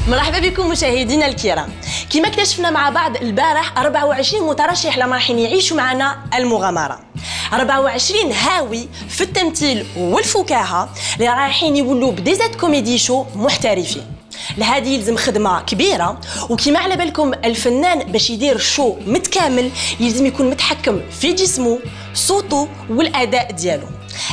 مرحبا بكم مشاهدينا الكرام. كما اكتشفنا مع بعض البارح 24 مترشح لما رايحين يعيشوا معنا المغامره. 24 هاوي في التمثيل والفكاهه اللي رايحين يولوا بديزات كوميدي شو محترفين. لهذه يلزم خدمه كبيره، وكما على بالكم الفنان باش يدير شو متكامل يلزم يكون متحكم في جسمه، صوته والاداء ديالو.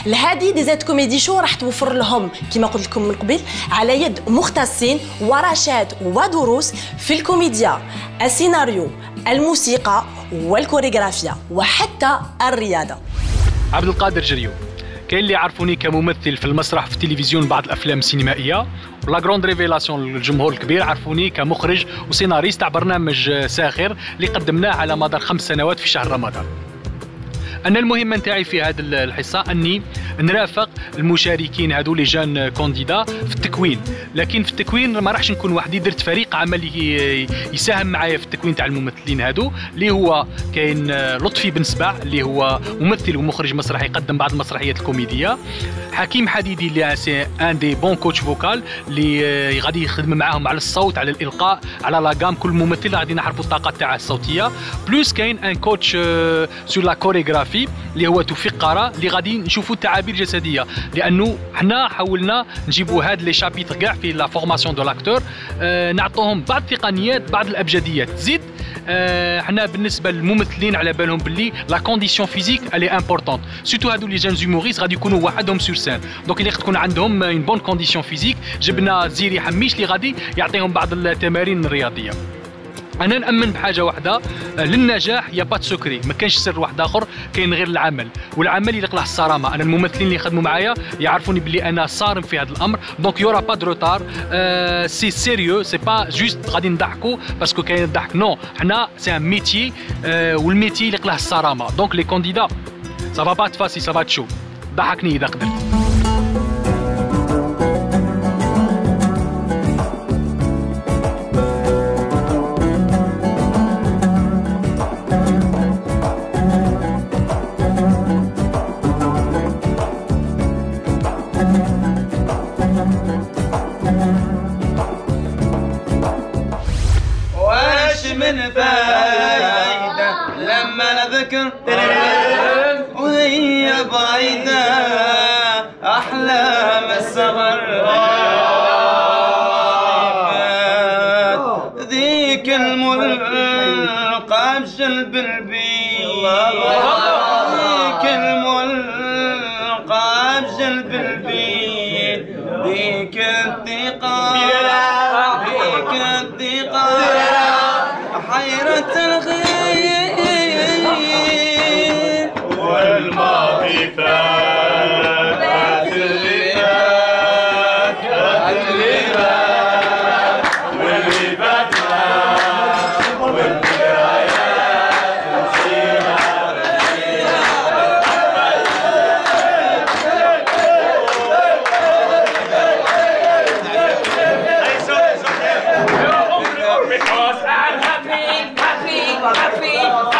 لهذه ديزات كوميدي شو راح توفر لهم كما قلت لكم من قبل على يد مختصين ورشاد ودروس في الكوميديا، السيناريو، الموسيقى والكوريغرافيا وحتى الرياضه. عبد القادر جريو، كاين اللي يعرفوني كممثل في المسرح في التلفزيون بعض الافلام السينمائيه، ولا جروند ريفيلاسيون للجمهور الكبير عرفوني كمخرج وسيناريست تاع برنامج ساخر اللي قدمناه على مدار 5 سنوات في شهر رمضان. أنا المهمة نتاعي في هذه الحصة أني نرافق المشاركين هذو لي جان كونديدا في التكوين، لكن في التكوين ما راحش نكون وحدي، درت فريق عمل يساهم معايا في التكوين تاع الممثلين هذو، اللي هو كاين لطفي بن سبع اللي هو ممثل ومخرج مسرحي يقدم بعض المسرحيات الكوميدية، حكيم حديدي اللي سي ان دي بون كوتش فوكال اللي غادي يخدم معاهم على الصوت، على الإلقاء، على لاغام، كل ممثل غادي نعرفوا الطاقات تاعه الصوتية، بلوس كاين ان كوتش سور لا كوريغرافي اللي هو توفيق قرا اللي غادي نشوفوا التعابير الجسديه، لانه حنا حاولنا نجيبوا هاد لي شابيتر كاع في لا فورماسيون دو لاكتور، نعطوهم بعض التقنيات بعض الابجديات. زيد حنا بالنسبه للممثلين على بالهم باللي لا كونديسيون فيزيك الي امبورطونت، سورتو هادو لي جان زوموريست غادي يكونوا وحدهم سور سين، دونك اللي تكون عندهم اون بون كونديسيون فيزيك. جبنا زيري حميش اللي غادي يعطيهم بعض التمارين الرياضيه. انا نامن بحاجه واحده للنجاح، يا با سكري، ما كانش سر واحد اخر، كاين غير العمل، والعمل يليق له الصرامه. انا الممثلين اللي يخدموا معايا يعرفوني بلي انا صارم في هذا الامر، دونك يورا با دو روتار، سي سيريو، سي با جوست غادي نضحكوا باسكو كاين الضحك، نو، حنا سي ان ميتي، والميتي يليق له الصرامه، دونك لي كونديدا سا فا با تفاسي، سا فا تشو، ضحكني اذا قدرت. من فايدة لما نذكر وهي بعيدة أحلام الصغر، ذيك الملقى بجلب البيت، ذيك الملقى بجلب البيت، ذيك الثقة، ذيك الثقة حيرة الغير والماضي فات اللي فات، اللي فات واللي فاتنا والذكريات نسينا.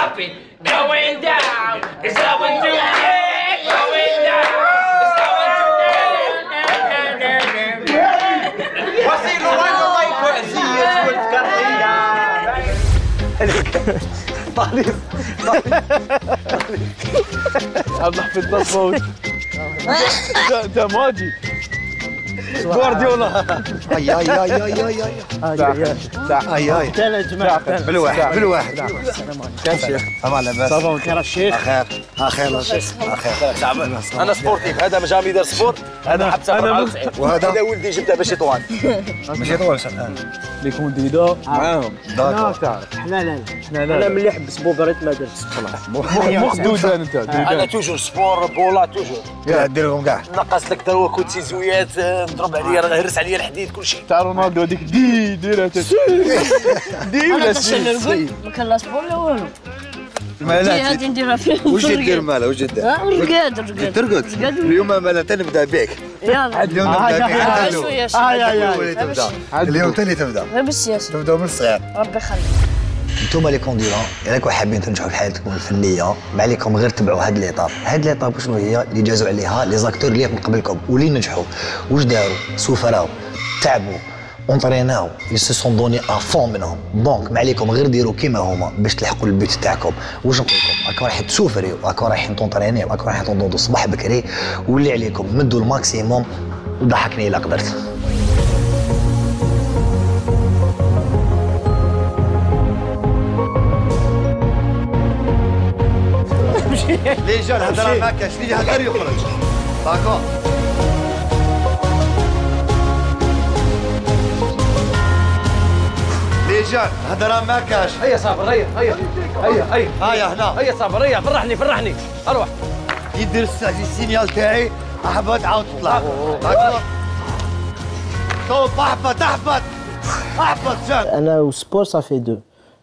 Happy, going down, it's going to going down, it's going to وسيل وين الله يعزيز والكرهية. طالب عبد الحفيظ الصوت انت ماجي جوارديولا. اي اي اي اي اي اي اي تعال يا جماعه، بالواحد بالواحد. كان شيخ امان لاباس؟ صافا خير الشيخ؟ خير خير خير. انا سبورتيف، هذا جامي يدير سبور، هذا حب سفر، وهذا ولدي جبته باش يطوال، ماشي طوال سرحان لي كونديدا معاهم. تعرف حنا لا ملي حب سبور ريت ما درت الصلاح مخدود. انت انا توجور سبور بولا توجور ديرهم كاع، نقص لك تروا كنت زويات، نضرب عليا، هرس عليا الحديد كل شيء تاع رونالدو هذيك ديرها دي ولا سي ما كان لا سبور لا والو. مالها غادي نديرها فيه واش دير مالها واش دير؟ رقاد ترقد اليوم مالا نبدا بك. يلا اليوم نبدا بك. شويه اليوم ثاني تبدا غير بالسياسه، تبدا من الصغير. ربي يخليك. انتم لي كونديرون راكم حابين تنجحوا في حياتكم الفنيه، ما عليكم غير تبعوا هاد ليطاب. هاد ليطاب شنو هي اللي جازوا عليها لي زاكتور اللي من قبلكم واللي نجحوا؟ واش داروا؟ سفراو، تعبوا، اونطريناو يسو سون دوني افون منهم دونك ما عليكم غير ديروا كيما هما باش تلحقوا البيت تاعكم. واش نقول لكم راكم رايحين تسوفريو راكم رايحين تونطرينيو راكم رايحين تنوضوا الصباح بكري واللي عليكم مدوا الماكسيموم وضحكني الا قدرت. لي جون هضر ما كاش اللي يهضر يخرج داكور. لي جون هضر ما كاش. هيا صابر هيا هيا هنا هيا صابر هيا فرحني اروح. يدير السينيال تاعي احبط عاود تطلع داكور. طوب احبط جون. انا وسبور صافي دو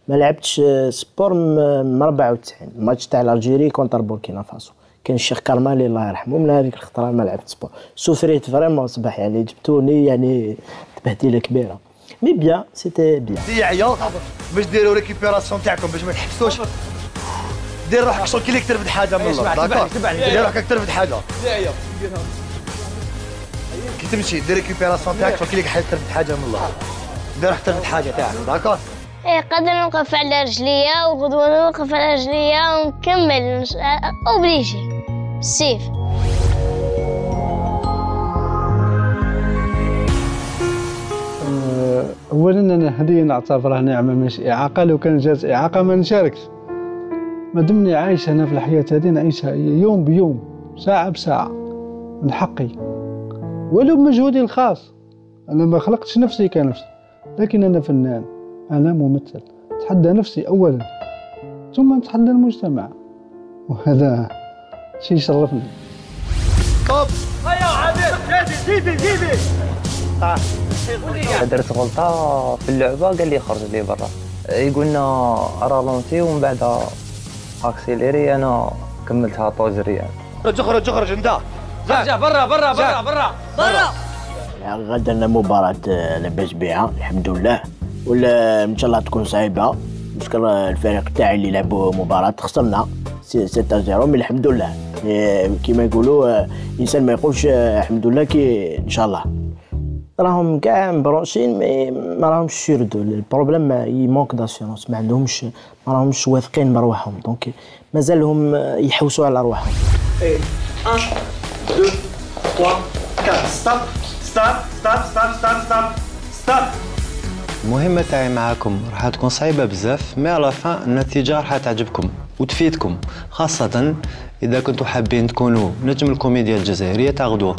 ما لعبتش سبور من 94 الماتش تاع الجيري كونتر بوركينا فاسو كان الشيخ كرمالي الله يرحمه. من هذيك الخطره ما لعبت سبور سوفريت فريمون صباح يعني جبتوني يعني تبهديله كبيره مي بيان سيتي بيان. يعيا باش ديروا ريكيبيراسيون تاعكم باش ما تحبسوش. دير روحك شغل كي ليك ترفد حاجه من الله داكور. دير روحك ترفد حاجه كي تمشي دير ريكيبيراسيون تاعك شغل كي ليك ترفد حاجه من الله. دير روحك ترفد حاجه تاعك داكور. ايه قدر نوقف على رجليا وغدوة نوقف على رجليا ونكمل اوبليجي بالسيف. اولا انا هذه نعتبرها نعمه ماشي اعاقه. لو كان جات اعاقه ما نشاركش. ما دمني عايش انا في الحياه هذه نعيشها يوم بيوم ساعه بساعه من حقي ولو بمجهودي الخاص. انا ما خلقتش نفسي كنفسي لكن انا فنان أنا ممثل. أتحدى نفسي أولاً ثم أتحدى المجتمع وهذا شيء يشرفني. طب هيا عبير زيدي درت غلطة في اللعبة قال لي خرج لي برا يقولنا رالونتي ومن بعد اكسيليري أنا كملتها طوجري يعني. اخرج انت برا. غدا لنا مباراة لاباس بها الحمد لله ولا ان شاء الله تكون صعيبه. مشكل الفريق تاعي اللي لعبوا مباراة خسرنا 6-0 مي الحمد لله كيما يقولوا الانسان ما يقولش الحمد لله كي ان شاء الله. راهم كاع مبروشين مي ما راهمش سيردو البروبليم يمونك داسيونس ما راهمش واثقين برواحهم دونك مازالهم يحوسوا على رواحهم. 1 2 3 4 ستوب. المهمة تاعي معاكم راح تكون صعيبة بزاف مي على فان النتيجة راح تعجبكم وتفيدكم خاصة إذا كنتوا حابين تكونوا نجم الكوميديا الجزائرية تاع غدوة.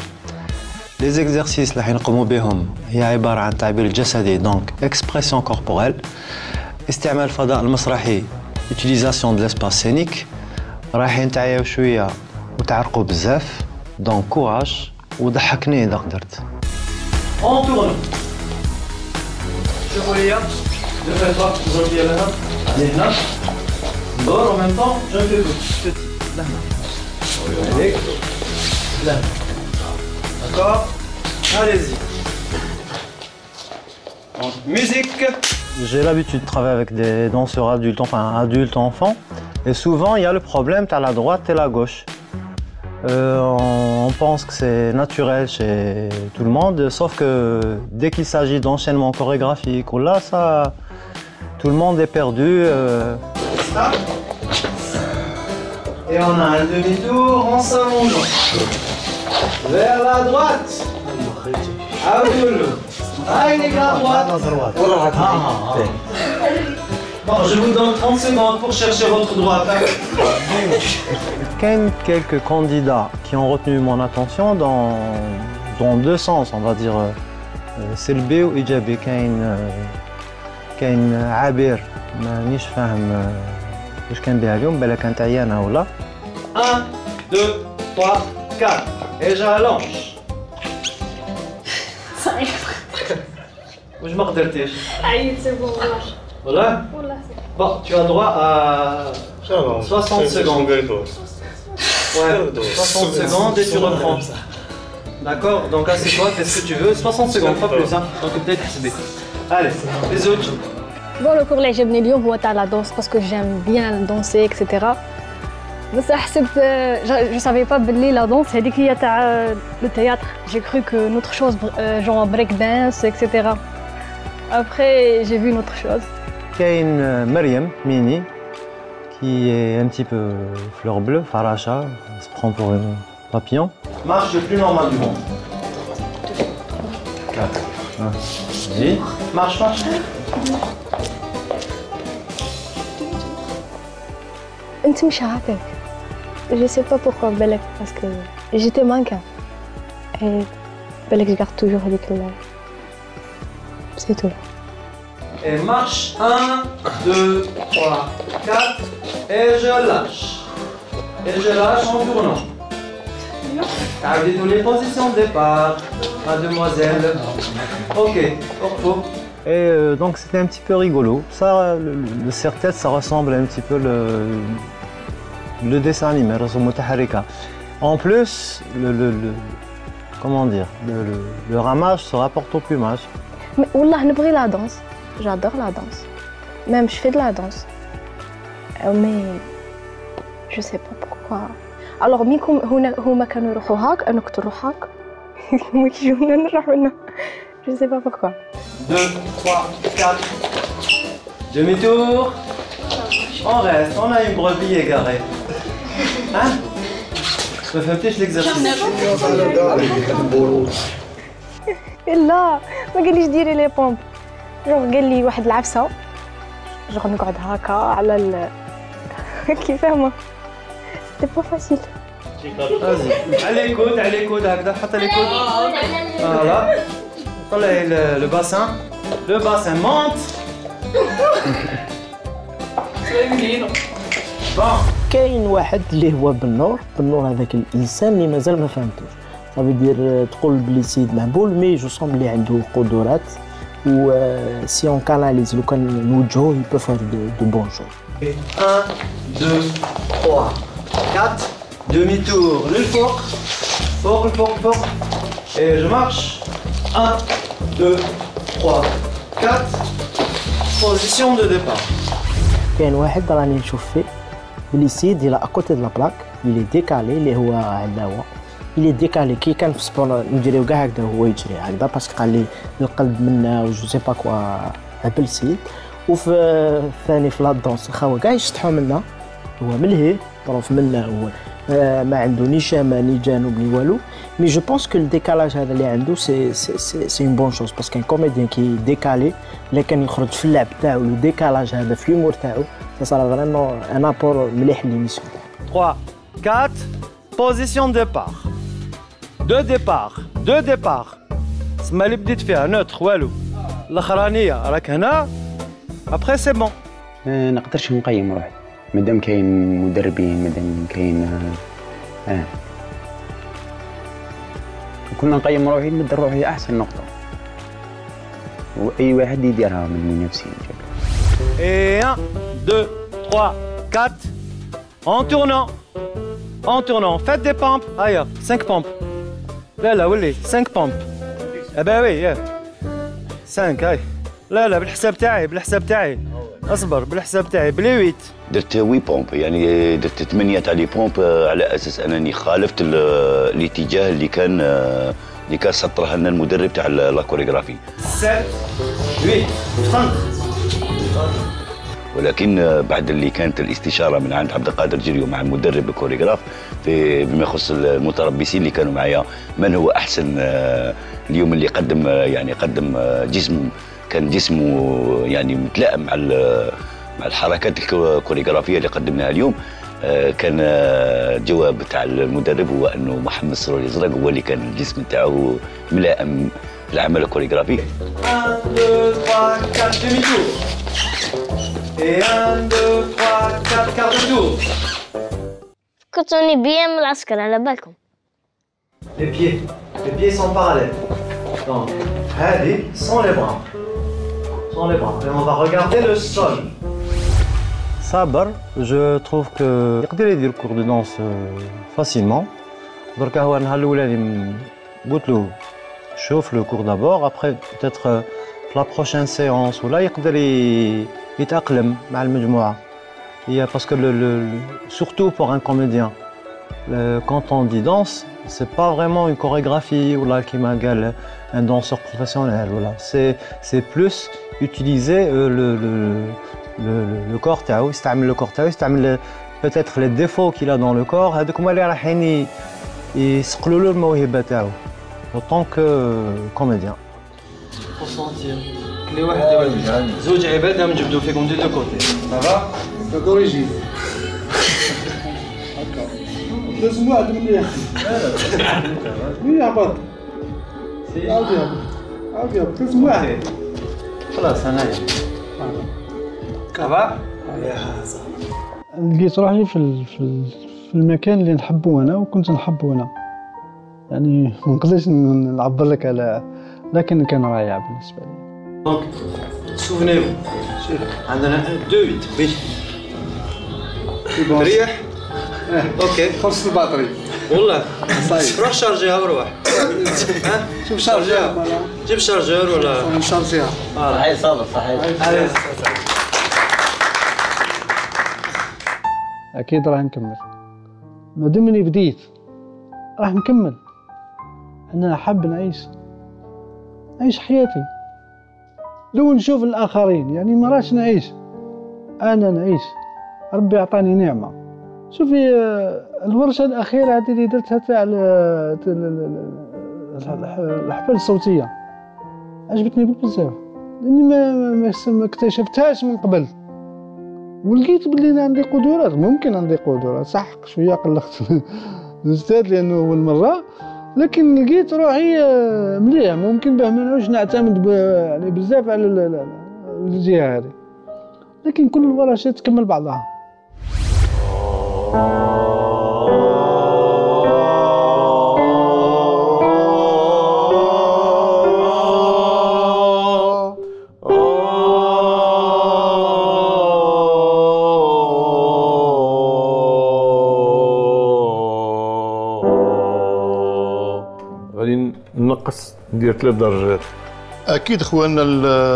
لي زيكزارسيس اللي راح نقوموا بهم هي عبارة عن التعبير الجسدي دونك اكسبرسيون كوربوريل، استعمال الفضاء المسرحي utilisation de l'espace scénique، رايحين تعياو شوية وتعرقوا بزاف دونك كوراج وضحكني إذا قدرت. On tourne. شوفوا ليا deux fois trois vous reviez là allez là dehors en même temps je fais tout لهنا عليك لهنا d'accord allez-y musique. J'ai l'habitude de travailler avec des danseurs adultes, enfin adultes, enfants, et souvent il y a le problème, tu as la droite et la gauche. On pense que c'est naturel chez tout le monde, sauf que dès qu'il s'agit d'enchaînement chorégraphique, là, ça, tout le monde est perdu. Et on a un demi-tour en s'allongeant. Vers la droite. Aoulou. Allez, à droite. Bon, je vous donne 30 secondes pour chercher votre droite. Quelques candidats qui ont retenu mon attention dans deux sens, on va dire سلبي وإيجابي. كاين عابر مانيش فاهم واش كان بها اليوم، بالك كانت عيانة ولا. 1 2 3 4 et j'allonge. صعيب. واش ما قدرتيش؟ عييت سي بون والله. والله Bon, tu as droit à 60 secondes. Ouais, 60 secondes et tu reprends. D'accord? Donc assieds-toi, fais ce que tu veux. 60 secondes, pas plus. Hein. Donc peut-être c'est. Allez, les autres. Bon, le cours اللي عجبني اليوم هو تاع la danse parce que j'aime bien danser etc. بس حسبت je savais pas باللي la danse هذيك هي تاع le théâtre. J'ai cru que notre chose genre break dance etc. Après, j'ai vu une autre chose. كاين مريم ميني qui est un petit peu fleur bleue, Faracha, elle se prend pour un papillon. Marche le plus normal du monde. 4. Vas-y. Marche, marche. انت مش هكاك. Je sais pas pourquoi بالك parce que j'étais manquant. Et بالك je garde toujours هذيك c'est tout. Et marche 1, 2, 3, 4 et je lâche. Et je lâche en tournant. Gardez toutes les positions de départ, mademoiselle. Ok, repos. Et donc c'était un petit peu rigolo. Ça, le serre-tête, ça ressemble un petit peu le dessin animé, Rasoul Mutaharrika. En plus, comment dire, le ramage se rapporte au plumage. Mais والله نبغي la danse. J'adore la danse. Même je fais de la danse. Mais je sais pas pourquoi. Alors ميكم هما كانوا يروحوا هاك انا كنت نروح هاك. هما كيجونا نروحوا هنا. Je sais pas pourquoi. 2, 3, 4. Demi-tour. On reste, on a une brebis égarée. Hein? ما فهمتيش l'exercice. لا ما قاليش ديري لي بومب. جونغ قال لي واحد العفسه جونغ نقعد هكا على كيف فاهمه سي با فاسيل. Vas-y, على الكود على الكود هكذا حط لي كود. فوالا طلعي لو باسان. لو باسان مونت. كاين واحد اللي هو بالنور هذاك الانسان اللي مازال ما فهمتوش صافي دير تقول بلي سيد مهبول مي جو سون بلي عنده قدرات و سي اون كاناليز لو كان نوجهوه يبو فار دو بون شوز. 1 2 3 4 demi-tour للفوق فوق الفوق فوق et je marche 1 2 3 4 position de départ. كاين واحد راني نشوف فيه بلي سيد الى اكوتي دو لا بلاك اللي ديكالي اللي هو هذا هو اللي ديكالي كي كان في سبور نجريو كاع هكذا هو يجري هكذا باسكو قال لي القلب منا وجو سي با كوا هبل سيد. وفي الثاني في لا دونس خاوه كاع يشطحوا منا هو ملهي بروف منا هو ما عنده ني شامه ني جانب ني والو مي جو بونس كو الديكالاج هذا اللي عنده سي اون بون شوز باسكو كان كوميديان كي ديكالي اللي كان يخرج في اللعب تاعو لو ديكالاج هذا في لومور تاعو سا صرا فريمون ان ابور مليح ليميسيون. 3 4 position de départ. Deux départs. تسمى اللي بديت فيها نوتر والو. الاخرانيه راك هنا ابخي سي بون. ما نقدرش نقيم روحي مادام كاين مدربين مادام كاين كنا نقيم روحي ندير روحي احسن نقطه واي واحد يديرها من المنافسين. Et 1 2 3 4 en tournant faites des pompes. Aïe 5 pompes. لا ولي 5 pompes. Ah bah oui 5 هاي. لا بالحساب تاعي اصبر بالحساب تاعي بلي 8. درت 8 بومب يعني درت 8 تاع لي بومب على اساس انني خالفت الاتجاه اللي كان سطرها لنا المدرب تاع لا كوريغرافي. 7 8 5. ولكن بعد اللي كانت الاستشاره من عند عبد القادر جريو مع المدرب الكوريغراف بما يخص المتربصين اللي كانوا معايا من هو احسن اليوم اللي قدم جسم كان جسمه يعني متلائم مع الحركات الكوريغرافيه اللي قدمناها اليوم. كان الجواب تاع المدرب هو انه محمد سرور الازرق هو اللي كان الجسم تاعو ملائم للعمل الكوريغرافي. 1 2 3 4 demi tour. Et 1 2 3 4 quart de tour. كنتوني بيان من العسكر على بالكم. Les pieds sont parallèles. Donc, هذه sans les bras. Et on va regarder le sol. صابر je trouve que يقدر يدير كور دو دونس فاسيلمون. دركا هو النهار الاولاني قلت له شوف لو كور دابور ابخي بيتيتر في لا بروشين سيونس ولا يقدر يتأقلم مع المجموعه. هي باسكو surtout pour un comédien quand on dit danse c'est pas vraiment une chorégraphie ou là qui m'a galé un danseur professionnel voilà c'est plus utiliser le corps تاعو يستعمل le corps تاعو يستعمل peut-être les défauts qu'il a dans le corps هذوك هما اللي رايحين يسقلوا له الموهبه تاعو autant que comédien. كل واحد يولي زوج عباد هم نجبدوا فيكم دي دو كوتي صافا كوريجي هكا لازم واحد من ياخذ مين هبط عاودي لازم واحد خلاص انايا صافا لقيت روحي في المكان اللي نحبه انا وكنت نحبه انا يعني ما نقدرش نعبر لك على لكن كان رائع بالنسبه لي. دونك سوفنيفو عندنا 2 8 تريح اوكي خلص الباطري والله روح شارجيها وروح ها شوف شارجيها جيب شارجور ولا نشارجيها صحيح صابر صحيح اكيد راح نكمل ما دامني بديت راح نكمل انا حاب نعيش حياتي لو نشوف الاخرين يعني ما راش نعيش انا نعيش ربي اعطاني نعمه شوفي الورشه الاخيره هذه اللي درتها تاع الحفله الصوتيه عجبتني بزاف لاني ما اكتشفتهاش من قبل ولقيت بلي انا عندي قدرات ممكن عندي قدرات صح شويه قلقت الاستاذ لانه اول مره لكن لقيت روحي مليح ممكن باه ما نعودش نعتمد يعني بزاف على الجهه هذه لكن كل الورشات تكمل بعضها. نقص ندير 3 درجات. اكيد اخواننا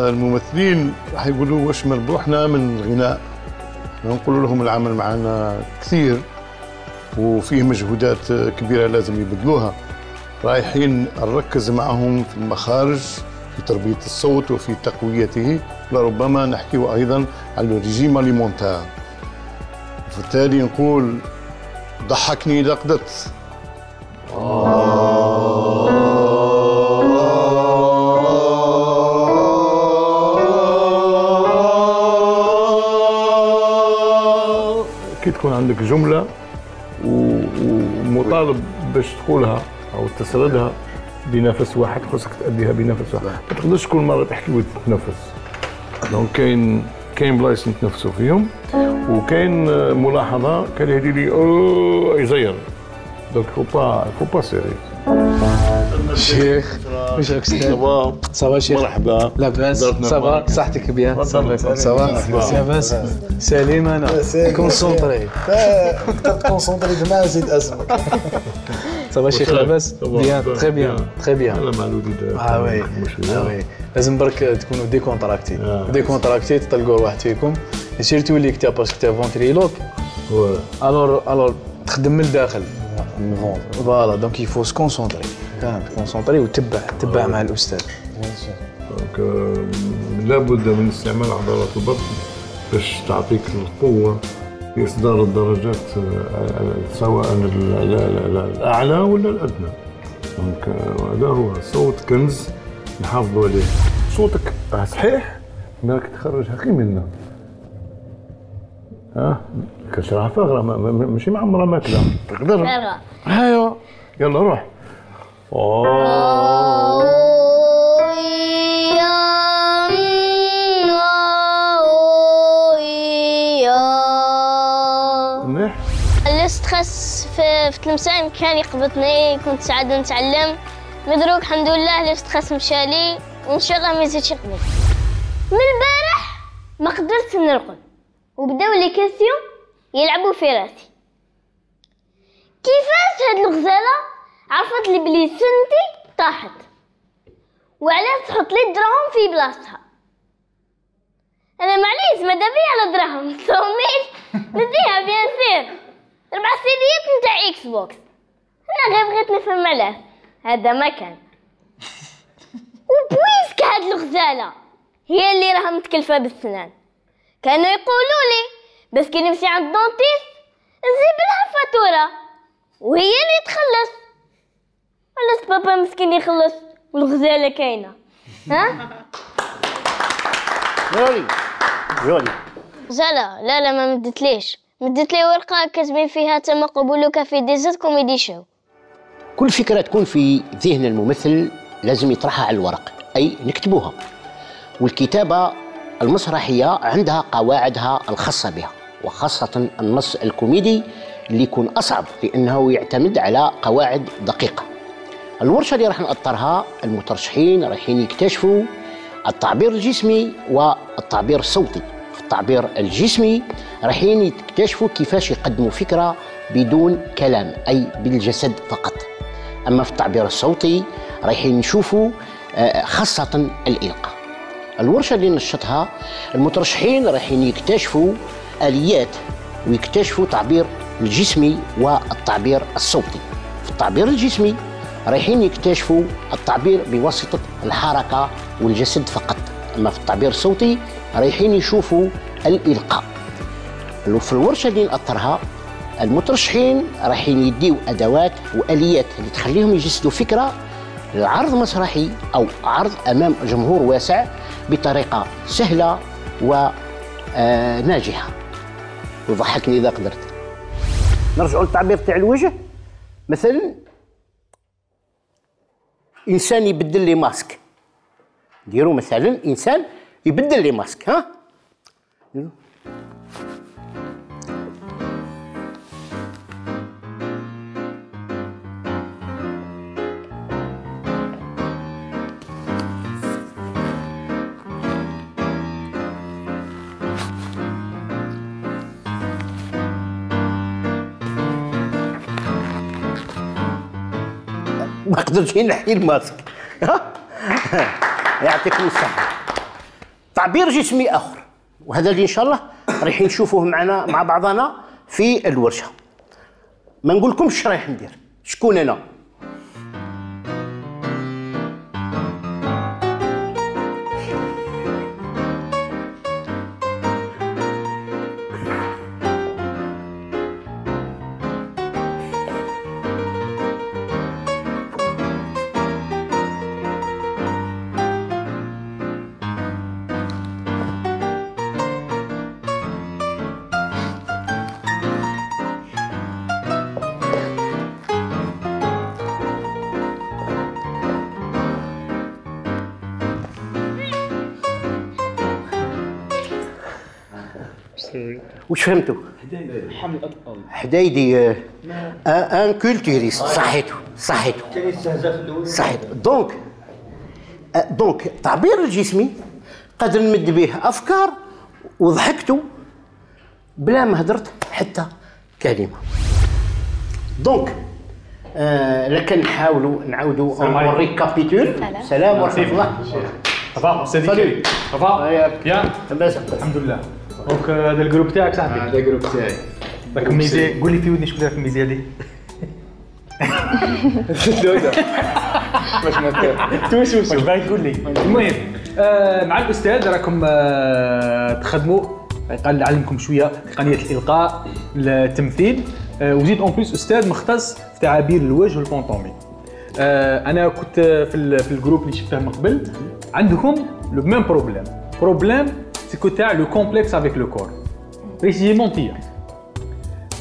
الممثلين راح يقولوا واش مربوحنا من الغناء نقول لهم العمل معنا كثير وفيه مجهودات كبيره لازم يبذلوها رايحين نركز معهم في المخارج في تربيه الصوت وفي تقويته ولربما نحكي ايضا على الريجيم اليمونتار وبالتالي نقول ضحكني اذا قدرت. كي تكون عندك جملة ومطالب باش تقولها أو تسردها بنفس واحد خصك تأديها بنفس واحد ما تقدرش كل مرة تحكي وتتنفس دونك كاين بلايص نتنفسوا فيهم وكاين ملاحظة كان يهدي لي يزير دونك فو با سيري. شيخ واش راك استاذ؟ صافا شيخ مرحبا لاباس صافا صحتك بيان صافا لاباس سليم انا كونسونطري تقدر تكونسونطري معاه زيد اسمك صافا شيخ لاباس بيان تري بيان تري بيان انا مع الوليد وي لازم برك تكونوا ديكونتراكتي تطلقوا واحد فيكم سيرتو اللي كتا باسكو تا فونتريلوك الور تخدم من الداخل فوالا دونك يفو سكونسونطري كونسونطري وتبع مع الاستاذ. دونك لابد من استعمال عضلات البطن باش تعطيك القوه في اصدار الدرجات سواء الاعلى ولا الادنى. دونك هذا هو الصوت كنز نحافظوا عليه. صوتك صحيح مالك تخرجها غير منا كسرها فاغره ماشي معمره ماكله تقدر ايوا يلا روح. الاسترس في تلمسان كان يقبضني كنت سعادة نتعلم مدروك الحمد لله الاسترس مشالي وان شاء الله ما يزيدش يقبض. من البارح ما قدرت نرقد وبداو لي كيسيون يلعبوا في راسي كيفاش هاد الغزاله عرفت لي بلي سنتي طاحت وعلاش تحط لي الدراهم في بلاصتها. انا معليش ماذا بيا على دراهم صوميل نديها بيان سير 4 سيديات نتاع اكس بوكس انا غير بغيت نفهم عليه، هذا ما كان. وبويسك هاد الغزاله هي اللي راها متكلفه بالسنان، كانوا يقولوا لي بس كي نمشي عند الدونتيست نجيب لها فاتوره وهي اللي تخلص، ولا بابا مسكين يخلص والغزاله كاينه. ها جولي لا ما مدتليش، مدت لي ورقه كاتبين فيها تم قبولك في ديزات كوميدي شو. كل فكرة تكون في ذهن الممثل لازم يطرحها على الورق، أي نكتبوها. والكتابة المسرحية عندها قواعدها الخاصة بها، وخاصة النص الكوميدي اللي يكون أصعب لأنه يعتمد على قواعد دقيقة. الورشة اللي راح نأطرها المترشحين رايحين يكتشفوا التعبير الجسمي والتعبير الصوتي. في التعبير الجسمي رايحين يكتشفوا كيفاش يقدموا فكرة بدون كلام، أي بالجسد فقط. أما في التعبير الصوتي رايحين نشوفوا خاصة الإلقاء. الورشة اللي نشطها المترشحين رايحين يكتشفوا آليات ويكتشفوا التعبير الجسمي والتعبير الصوتي. في التعبير الجسمي رايحين يكتشفوا التعبير بواسطة الحركة والجسد فقط. أما في التعبير الصوتي رايحين يشوفوا الإلقاء. في الورشة اللي نأطرها المترشحين رايحين يديوا أدوات وآليات اللي تخليهم يجسدوا فكرة لعرض مسرحي أو عرض أمام جمهور واسع بطريقة سهلة وناجحة. وضحكني إذا قدرت. نرجعوا للتعبير تاع الوجه. مثلا إنسان يبدل لي ماسك، ديروا مثلا إنسان يبدل لي ماسك. ها ما قدرتش نحيي الماسك. يعطيكم الصحة. تعبير جسمي آخر، وهذا اللي إن شاء الله رايحين نشوفوه معنا مع بعضنا في الورشة. ما نقولكمش اش رايح ندير، شكون أنا. وش فهمتوا؟ حدايدي ان كولتوريست. صحيتو كان يستهزأ في الأول. صحيتو. دونك التعبير الجسمي قادر نمد به افكار وضحكتوا بلا ما هدرت حتى كلمه. دونك لكن نحاولوا نعاودوا ريكابيتول. سلام ورحمه الله. صافا سيدي كريم. صافا يا الحمد لله. دونك هذا الجروب تاعك صاحبي. هذا الجروب تاعي. راك ميزي، قول لي في ودني شكون دار في الميزي هذه؟ دودة. باش ما توشوش. واش باغي تقول لي؟ المهم مع الاستاذ راكم تخدموا، قال علمكم شويه تقنيه الالقاء، التمثيل، وزيد اون بليس استاذ مختص في تعابير الوجه والبونطومي. انا كنت في الجروب اللي شفته من قبل، عندكم لو ميم بروبليم سيكو تاع لو كومبلكس افيك لو كور. بريسيزيمون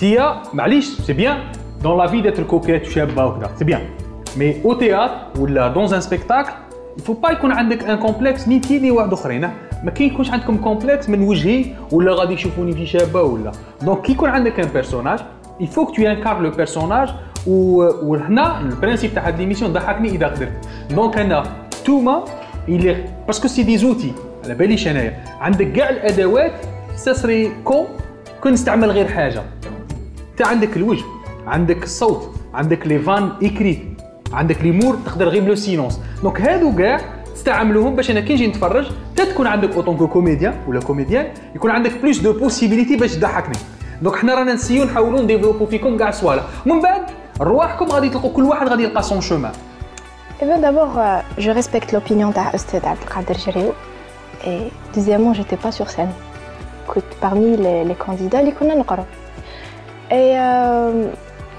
تيا معليش سي بيان دون لا في ديتر كوكيت وشابه وكذا سي بيان، مي او تياتر ولا دون ان سبيكتاكل يفو با يكون عندك ان كومبلكس ني تي ني واحد اخرين. ما كاين يكونش عندكم كومبلكس من وجهي ولا غادي يشوفوني في شابه ولا. دونك كي يكون عندك ان بيرسوناج يفوك تو انكار لو بيرسوناج. وهنا البرانسيب تاع هاد ليميسيون ضحكني اذا قدرت. دونك انا توما اللي باسكو سي دي زوتي على باليش انايا عندك كاع الادوات ساسري كون نستعمل غير حاجه. انت عندك الوجه، عندك الصوت، عندك لي فان ايكري، عندك ليمور تقدر غير لو سيلونس. دونك هادو كاع تستعملوهم باش انا كي نجي نتفرج تكون عندك اوتونكو كوميديان ولا كوميديان يكون عندك بلوس دو بوسيبيليتي باش تضحكني. دونك حنا رانا نسيو نحاولوا نديفلوبو فيكم كاع الصوالح، ومن بعد رواحكم غادي تلقوا كل واحد غادي يلقى سون شومان. Eh bien d'abord, je respecte l'opinion d'Oustad Abdelkader Jeriou. Et deuxièmement, j'étais pas sur scène. Écoute, parmi les candidats, les كنا نقرأ. Et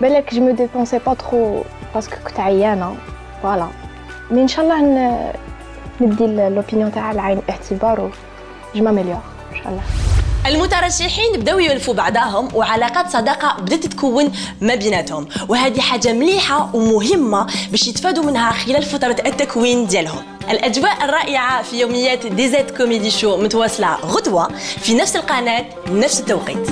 بالك je me dépensais pas trop parce que كنت عيانة. Voilà. Mais Inch'Allah ندي l'opinion تاع العين اعتبار و je m'améliore إن شاء الله. المترشحين بداو يولفوا بعضهم وعلاقات صداقه بدات تتكون ما بيناتهم، وهذه حاجه مليحه ومهمه باش يتفادوا منها خلال فتره التكوين ديالهم. الاجواء الرائعه في يوميات دي زيد كوميدي شو متواصله غدوه في نفس القناه نفس التوقيت.